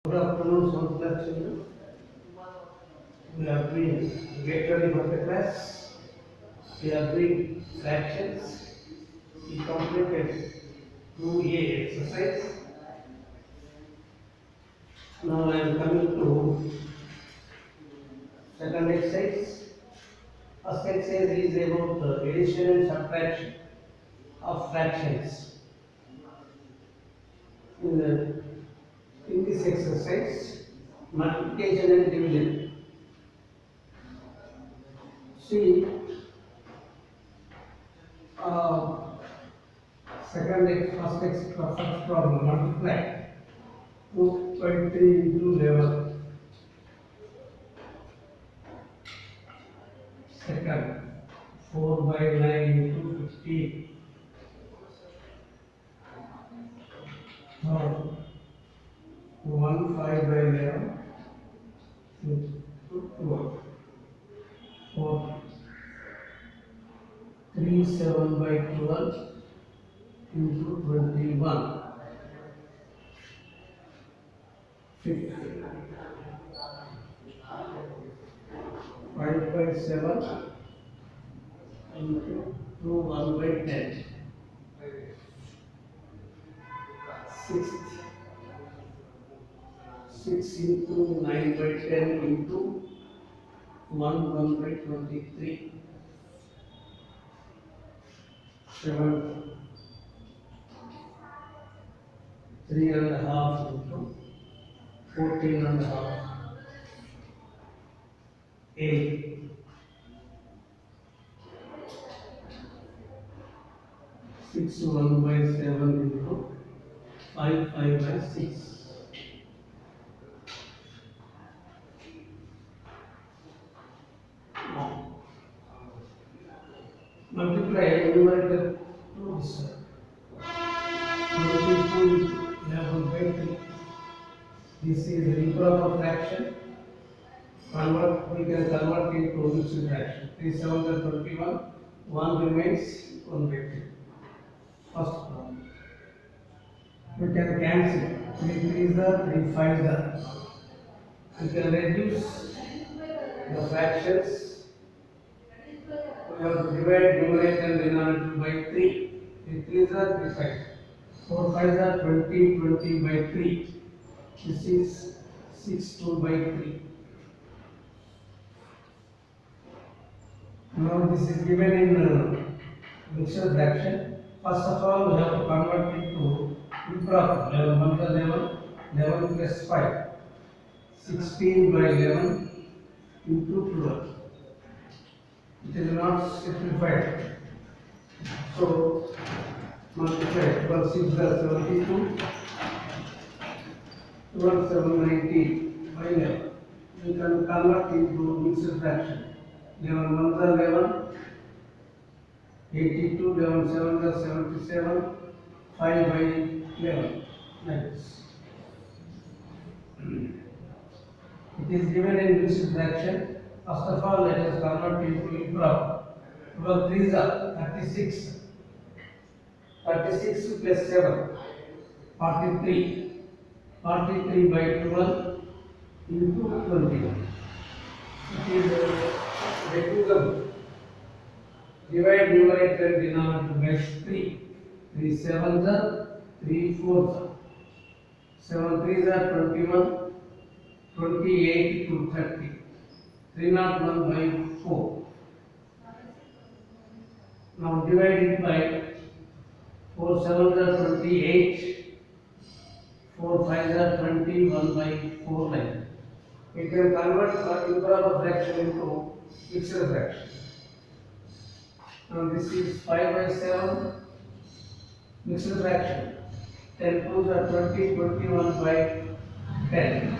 Good afternoon, some class children. We are doing get ready for the class. We are doing fractions. We completed 2A exercise. Now I am coming to second exercise. First exercise is about addition and subtraction of fractions. In this exercise, multiplication and division. See, first problem, multiply 2 by 3 into 11. Second, 4 by 9 into 15. Third, 1 5 by 11 into 12. Fourth, 3 7 by 12 into 21. Fifth, 5 by 7 into 1 by 10. Sixth, 6 into 9 by 10 into 1 by 23. Seventh, 3 and a half into 14 and a half. Eighth, 6 1 by 7 into 5 by 6. Now, multiply numerator to this side. 22 11 by 3. This is the improper fraction. We can convert into mixed fraction. 3 7 are 21. 1 remains 1 by 3. First problem. We can cancel 3 3s are 3 5s are. We can reduce the fractions. We have to divide numerator and denominator by 3. 3 3s are 3 5s. 4 5s are 20 20 by 3. This is 6 2 by 3. Now this is given in mixed fraction. First of all, we have to convert it to improper. 11 1 plus 11, 11 plus 5. 16 by 11 into 12. It is not simplified. So, multiply 12 6 are 72. 12 7 19 by 11. We can convert into mixed fraction. 11 1 are 11. 82, 11 7 are 77. 5 by 11. Like this. It is given in mixed fraction. First of all, let us convert into improper. 12 3s are 36. 36 plus 7, 43. 43 by 12 into 21. It is recusable. Divide numerator and denominator by 3. 3 7s are 3 4s are. 7 3s are 21. 28 to 30. 301 by 4. Now divide it by 4 7s are 28. 4 5s are 21 by 4 like. We can convert improper fraction into mixed fraction. Now this is 5 by 7 mixed fraction. 10 2s are 20, 21 by 10.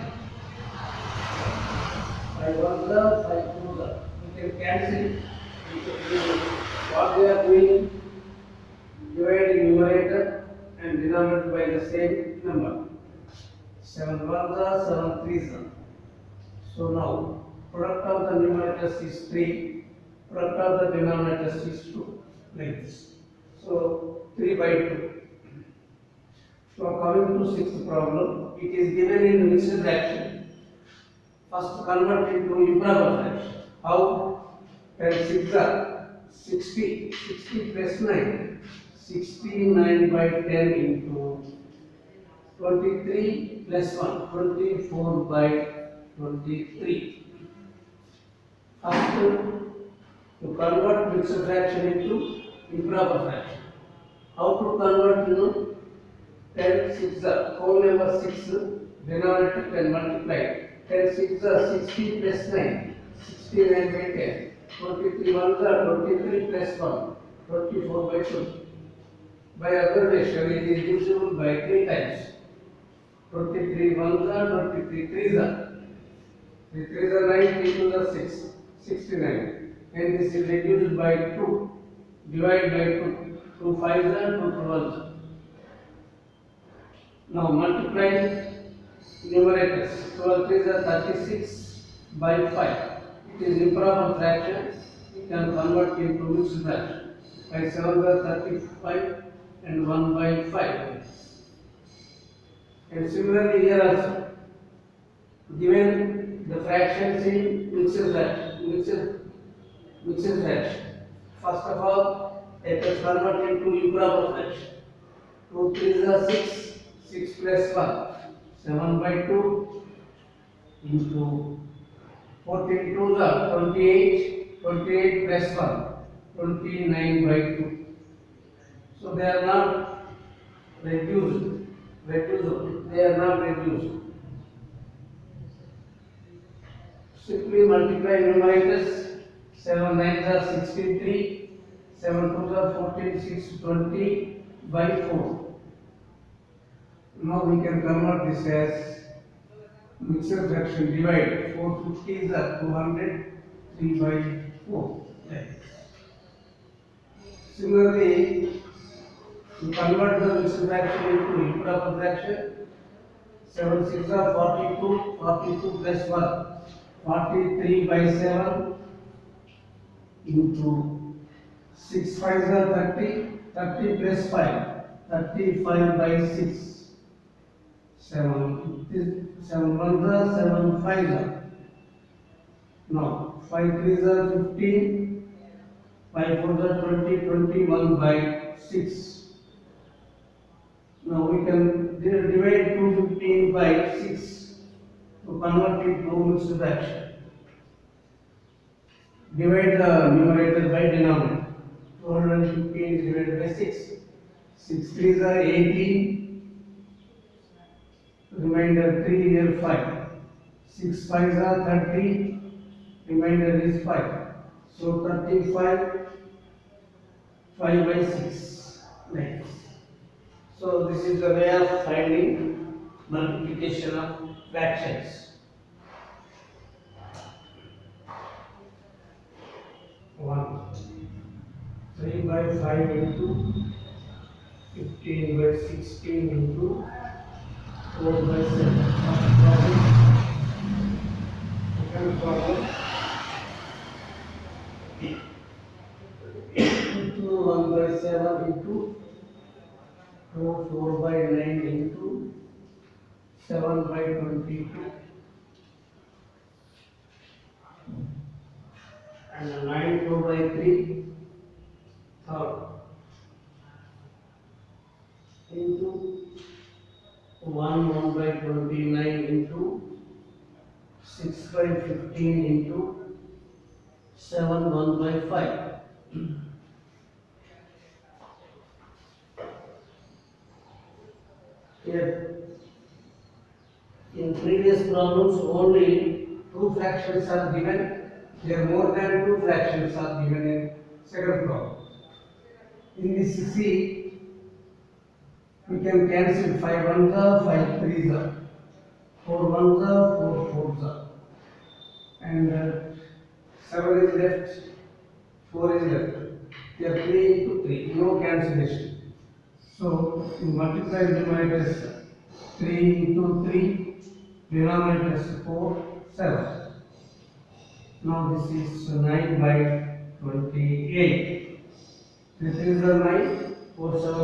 5 1s are 5 2s are. We can cancel. What we are doing, dividing numerator and denominator by the same number. 7 1s are 7 3s are. So now, product of the numerators is 3, product of the denominators is 2, like this. So, 3 by 2. So, coming to sixth problem, it is given in mixed fraction. First convert into improper fraction. How? 10 6 are 60. 60 plus 9. 69 by 10 into 23 plus 1. 24 by 23. First, to convert mixed fraction into improper fraction. How to convert? 10 6 are whole number 6, denominator 10 multiply. 10 6 are 60 plus 9, 69 by 10. 23 1s are 23 plus 1, 24 by 2. By observation, it is divisible by 3 times. 23 1s are 23 3s are. 3 3s are 9, 3 2s are 6, 69. And this is reduced by 2. Divide by 2. 2 5s are 2 12s. Now multiply numerators. 12 3s are 36 by 5. It is improper fraction. You can convert into mixed fraction. 5 7s are 35 and 1 by 5. And similarly here also, given the fractions in mixed fraction. First of all, let us convert into improper fraction. 2 3s are 6, 6 plus 1, 7 by 2 into 14 2s are 28, 28 plus 1, 29 by 2. So they are not reducible. They are not reduced. Simply multiply numerators. 7 9s are 63, 7 2s are 14, 6 20 by 4. Now we can convert this as mixed fraction. Divide 4 50s are 200, 3 by 4. Similarly, to convert the mixed fraction into improper fraction, 7 6 are 42, 42 plus 1, 43 by 7 into 6 5s are 30, 30 plus 5, 35 by 6. 7 1s are 7 5s are. Now 5 3s are 15, 5 4s are 20, 21 by 6. Now we can divide 215 by 6 to convert it to mixed fraction. Divide the numerator by denominator. 215 is divided by 6. 6 3s are 18. Remainder 3 here 5. 6 5s are 30. Remainder is 5. So 35, 5 by 6. Nice. So this is the way of finding multiplication of fractions. 1. 3 by 5 into 15 by 16 into 4 by 7. Second problem. Into 1 by 7 into 4 by 9 into 7 by 22 and 9 4 by 3 third into 1 by 29 into 6 by 15 into 7 1 by 5. Here, in previous problems, only two fractions are given. Here, more than two fractions are given in second problem. In this C, we can cancel 5 1s are, 5 3s are, 4 1s are, 4 4s are, and 7 is left, 4 is left. Here 3 into 3, no cancellation. So, you multiply numerators 3 into 3, denominators 4, 7. Now this is 9 by 28. This is the 9, 4 7.